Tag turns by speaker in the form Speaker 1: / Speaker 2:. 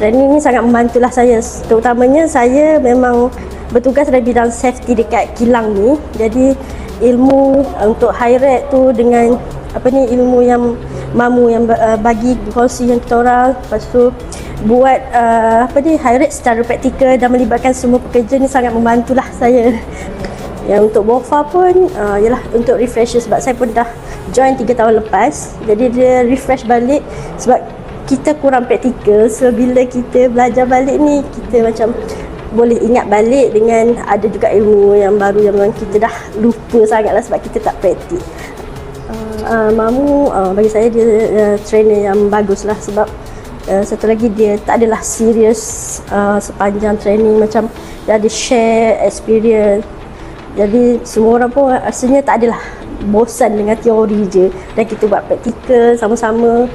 Speaker 1: Training ni sangat membantulah saya, terutamanya saya memang bertugas dalam bidang safety dekat kilang ni. Jadi ilmu untuk high rate tu dengan ilmu yang mamu yang bagi kongsi yang kita orang, lepas tu buat high rate secara praktikal dan melibatkan semua pekerja ni sangat membantulah saya. Yang untuk BOFA pun ialah untuk refresher, sebab saya pun dah join 3 tahun lepas. Jadi dia refresh balik sebab kita kurang praktikal. So bila kita belajar balik ni, kita macam boleh ingat balik dengan ada juga ilmu yang baru yang memang kita dah lupa sangat lah sebab kita tak praktik. Mamu bagi saya dia trainer yang bagus lah, sebab satu lagi dia tak adalah serius sepanjang training, macam dia ada share experience. Jadi semua orang pun rasanya tak adalah bosan dengan teori je, dan kita buat praktikal sama-sama.